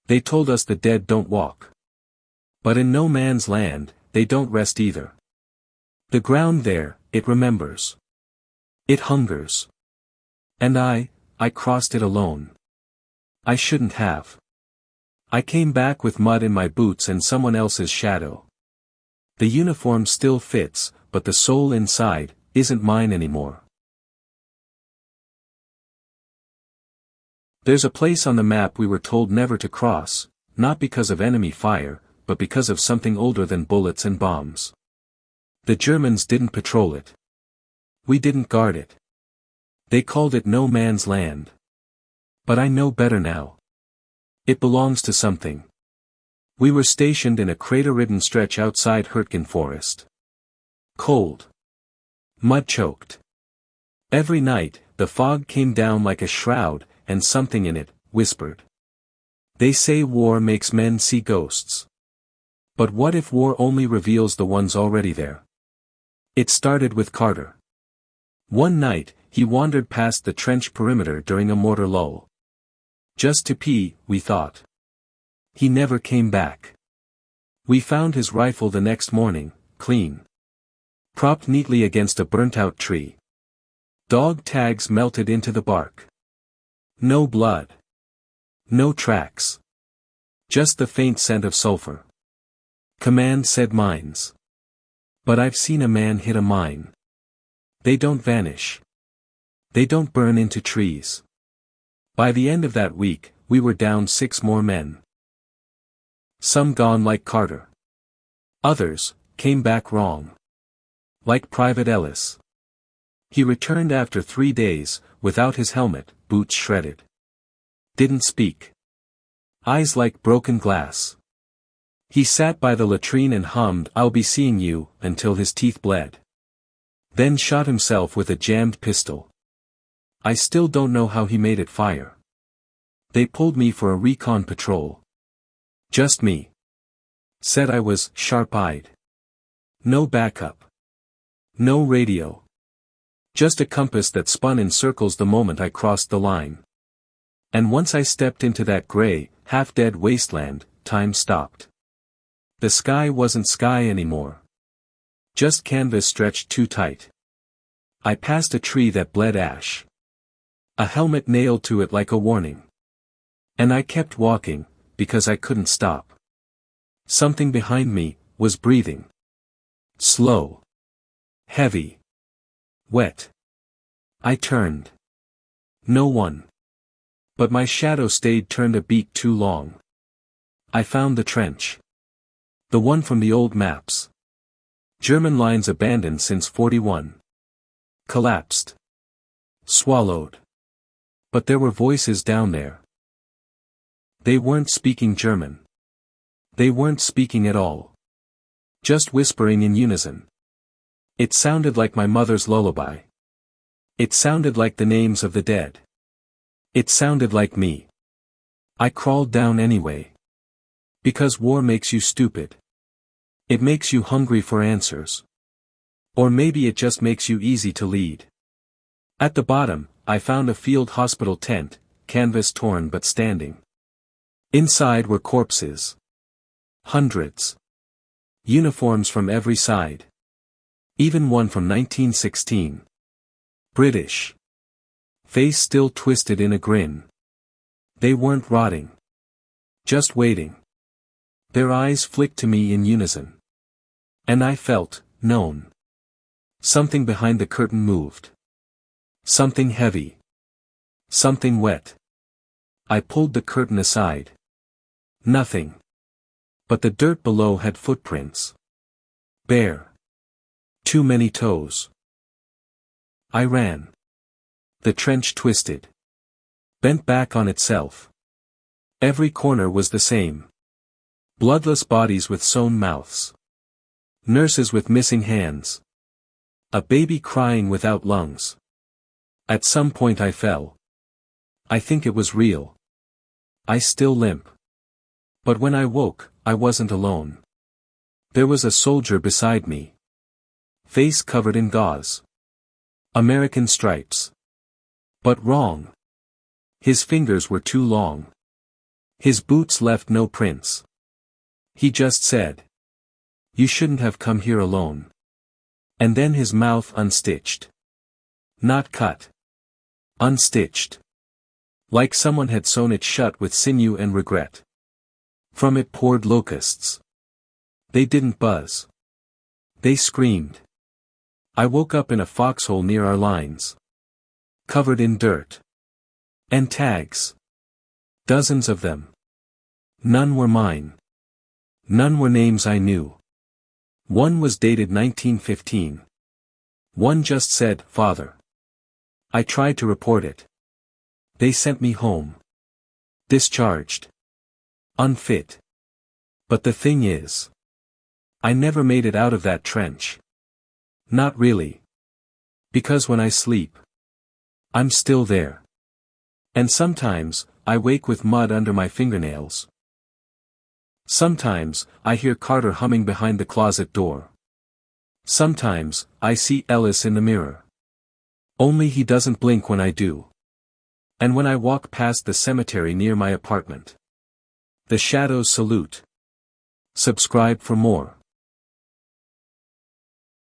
They told us the dead don't walk. But in no man's land, they don't rest either. The ground there, it remembers. It hungers. And I crossed it alone. I shouldn't have. I came back with mud in my boots and someone else's shadow. The uniform still fits, but the soul inside isn't mine anymore. There's a place on the map we were told never to cross, not because of enemy fire, but because of something older than bullets and bombs. The Germans didn't patrol it. We didn't guard it. They called it no man's land. But I know better now. It belongs to something. We were stationed in a crater-ridden stretch outside Hurtgen Forest. Cold. Mud-choked. Every night, the fog came down like a shroud, and something in it whispered. They say war makes men see ghosts. But what if war only reveals the ones already there? It started with Carter. One night, he wandered past the trench perimeter during a mortar lull. Just to pee, we thought. He never came back. We found his rifle the next morning, clean. Propped neatly against a burnt-out tree. Dog tags melted into the bark. No blood. No tracks. Just the faint scent of sulfur. Command said mines. But I've seen a man hit a mine. They don't vanish. They don't burn into trees. By the end of that week, we were down 6 more men. Some gone like Carter. Others came back wrong. Like Private Ellis. He returned after 3 days, without his helmet, boots shredded. Didn't speak. Eyes like broken glass. He sat by the latrine and hummed "I'll be seeing you," until his teeth bled. Then shot himself with a jammed pistol. I still don't know how he made it fire. They pulled me for a recon patrol. Just me. Said I was sharp-eyed. No backup. No radio. Just a compass that spun in circles the moment I crossed the line. And once I stepped into that gray, half-dead wasteland, time stopped. The sky wasn't sky anymore. Just canvas stretched too tight. I passed a tree that bled ash. A helmet nailed to it like a warning. And I kept walking, because I couldn't stop. Something behind me was breathing. Slow. Heavy. Wet. I turned. No one. But my shadow stayed turned a beat too long. I found the trench. The one from the old maps. German lines abandoned since 41. Collapsed. Swallowed. But there were voices down there. They weren't speaking German. They weren't speaking at all. Just whispering in unison. It sounded like my mother's lullaby. It sounded like the names of the dead. It sounded like me. I crawled down anyway. Because war makes you stupid. It makes you hungry for answers. Or maybe it just makes you easy to lead. At the bottom, I found a field hospital tent, canvas torn but standing. Inside were corpses. Hundreds. Uniforms from every side. Even one from 1916. British. Face still twisted in a grin. They weren't rotting. Just waiting. Their eyes flicked to me in unison. And I felt known. Something behind the curtain moved. Something heavy. Something wet. I pulled the curtain aside. Nothing. But the dirt below had footprints. Bare. Too many toes. I ran. The trench twisted. Bent back on itself. Every corner was the same. Bloodless bodies with sewn mouths. Nurses with missing hands. A baby crying without lungs. At some point I fell. I think it was real. I still limp. But when I woke, I wasn't alone. There was a soldier beside me. Face covered in gauze. American stripes. But wrong. His fingers were too long. His boots left no prints. He just said, "You shouldn't have come here alone." And then his mouth unstitched. Not cut. Unstitched. Like someone had sewn it shut with sinew and regret. From it poured locusts. They didn't buzz. They screamed. I woke up in a foxhole near our lines. Covered in dirt. And tags. Dozens of them. None were mine. None were names I knew. One was dated 1915. One just said, "Father." I tried to report it. They sent me home. Discharged. Unfit. But the thing is, I never made it out of that trench. Not really. Because when I sleep, I'm still there. And sometimes, I wake with mud under my fingernails. Sometimes, I hear Carter humming behind the closet door. Sometimes, I see Ellis in the mirror. Only he doesn't blink when I do. And when I walk past the cemetery near my apartment, the shadows salute. Subscribe for more.